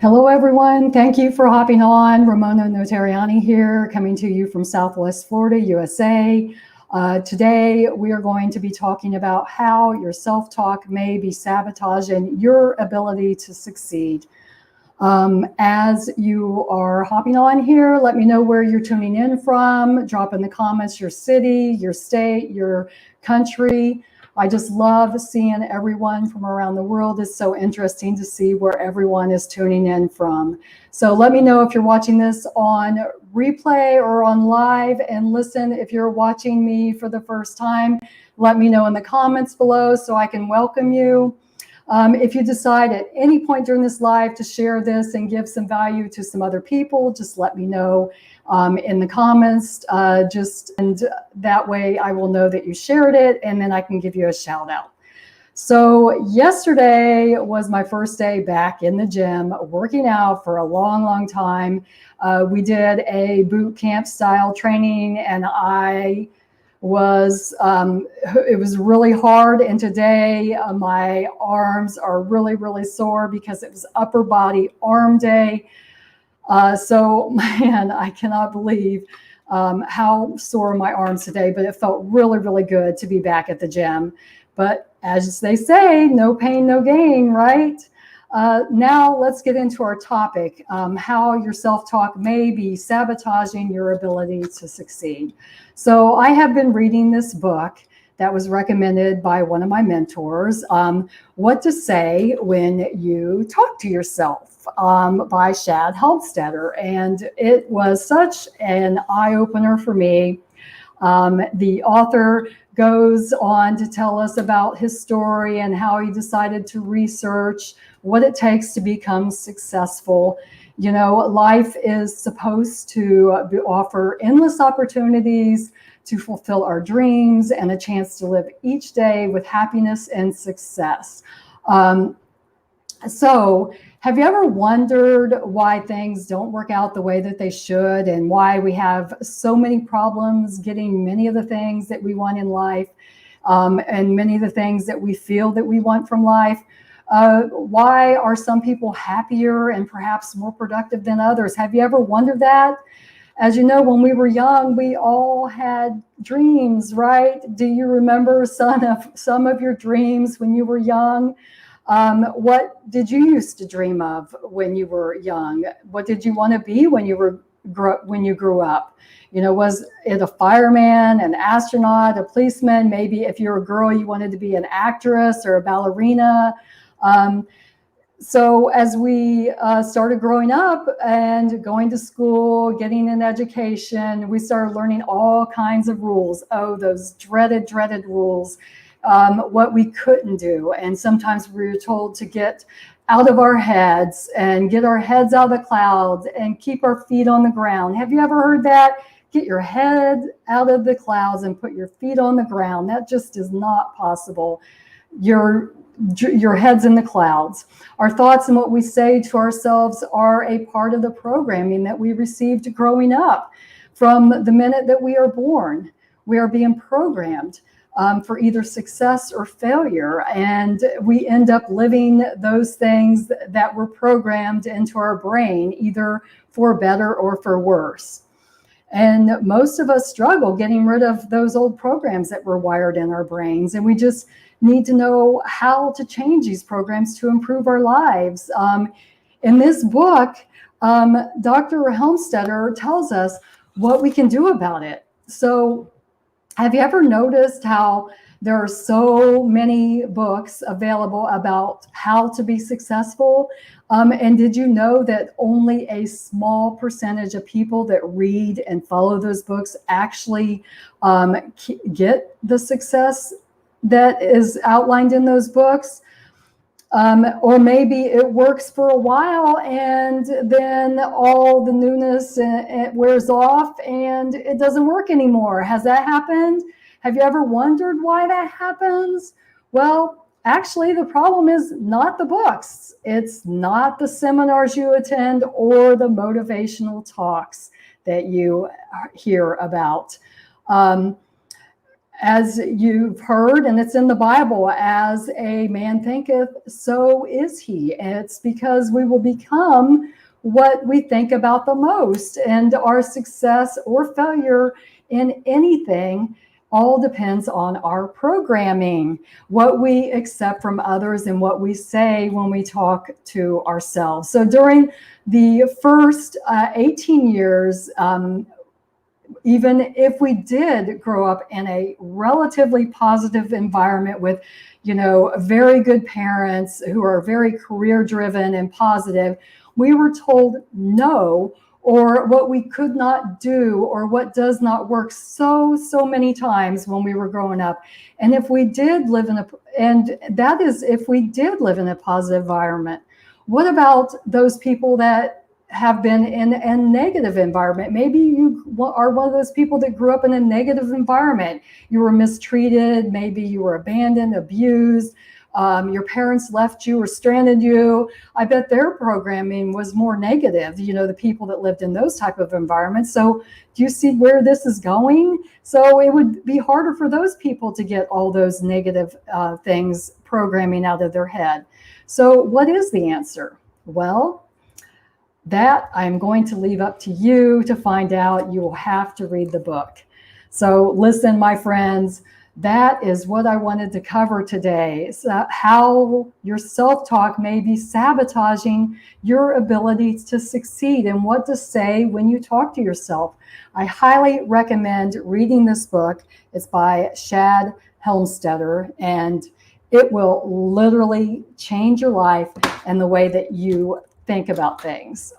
Hello, everyone. Thank you for hopping on. Ramona Notariani here, coming to you from Southwest Florida, USA. Today, we are going to be talking about how your self-talk may be sabotaging your ability to succeed. As you are hopping on here, let me know where you're tuning in from. Drop in the comments your city, your state, your country. I just love seeing everyone from around the world. It's so interesting to see where everyone is tuning in from. So let me know if you're watching this on replay or on live, and listen, if you're watching me for the first time, let me know in the comments below so I can welcome you. If you decide at any point during this live to share this and give some value to some other people, just let me know in the comments. And that way I will know that you shared it, and then I can give you a shout out. So yesterday was my first day back in the gym, working out for a long time. We did a boot camp style training, and it was really hard. And today my arms are really sore because it was upper body arm day. So man, I cannot believe how sore my arms today, but it felt really good to be back at the gym. But as they say, no pain, no gain, right? Now let's get into our topic, how your self-talk may be sabotaging your ability to succeed. So I have been reading this book that was recommended by one of my mentors, What to Say When You Talk to Yourself, by Shad Helmstetter. And it was such an eye-opener for me. The author goes on to tell us about his story and how he decided to research what it takes to become successful. You know, life is supposed to offer endless opportunities to fulfill our dreams and a chance to live each day with happiness and success. So have you ever wondered why things don't work out the way that they should, and why we have so many problems getting many of the things that we want in life, and many of the things that we feel that we want from life? Why are some people happier and perhaps more productive than others? Have you ever wondered that? As you know, when we were young, we all had dreams, right? Do you remember some of your dreams when you were young? What did you used to dream of when you were young? What did you want to be when you grew up? You know, was it a fireman, an astronaut, a policeman? Maybe if you're a girl, you wanted to be an actress or a ballerina. So as we started growing up and going to school, getting an education, we started learning all kinds of rules. Oh, those dreaded rules. What we couldn't do. And sometimes we were told to get out of our heads and get our heads out of the clouds and keep our feet on the ground. Have you ever heard that? Get your head out of the clouds and put your feet on the ground. That just is not possible. Your head's in the clouds. Our thoughts and what we say to ourselves are a part of the programming that we received growing up. From the minute that we are born, we are being programmed for either success or failure. And we end up living those things that were programmed into our brain, either for better or for worse. And most of us struggle getting rid of those old programs that were wired in our brains. And we just need to know how to change these programs to improve our lives. In this book, Dr. Helmstetter tells us what we can do about it. So have you ever noticed how there are so many books available about how to be successful? And did you know that only a small percentage of people that read and follow those books actually get the success that is outlined in those books? Or maybe it works for a while and then all the newness it wears off and it doesn't work anymore. Has that happened? Have you ever wondered why that happens? Well, actually, the problem is not the books. It's not the seminars you attend or the motivational talks that you hear about. as you've heard, and it's in the Bible, as a man thinketh, so is he. And it's because we will become what we think about the most, and our success or failure in anything all depends on our programming, what we accept from others and what we say when we talk to ourselves. So during the first 18 years, even if we did grow up in a relatively positive environment with, very good parents who are very career driven and positive, we were told no, or what we could not do, or what does not work so many times when we were growing up. And if we did live in if we did live in a positive environment, what about those people that have been in a negative environment? Maybe you are one of those people that grew up in a negative environment. You were mistreated, maybe you were abandoned, abused, your parents left you or stranded you. I bet their programming was more negative, the people that lived in those type of environments. So do you see where this is going? So it would be harder for those people to get all those negative things programming out of their head. So what is the answer? Well, that I'm going to leave up to you to find out. You will have to read the book. So listen, my friends, that is what I wanted to cover today. So how your self-talk may be sabotaging your ability to succeed, and what to say when you talk to yourself. I highly recommend reading this book. It's by Shad Helmstetter, and it will literally change your life and the way that you think about things.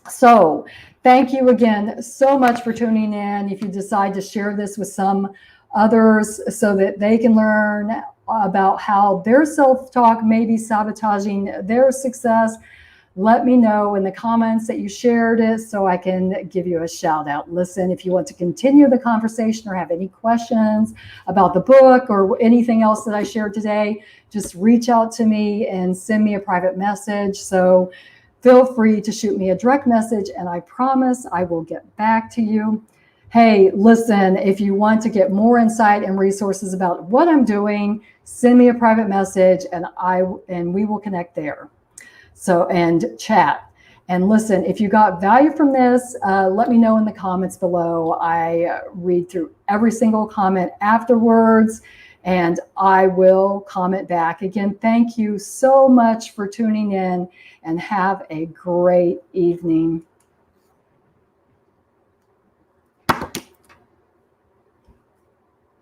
So thank you again so much for tuning in. If you decide to share this with some others so that they can learn about how their self-talk may be sabotaging their success, let me know in the comments that you shared it so I can give you a shout out. Listen, if you want to continue the conversation or have any questions about the book or anything else that I shared today, just reach out to me and send me a private message. So feel free to shoot me a direct message, and I promise I will get back to you. Hey, listen, if you want to get more insight and resources about what I'm doing, send me a private message and we will connect there. So, and chat. And listen, if you got value from this, let me know in the comments below. I read through every single comment afterwards, and I will comment back. Again, thank you so much for tuning in, and have a great evening.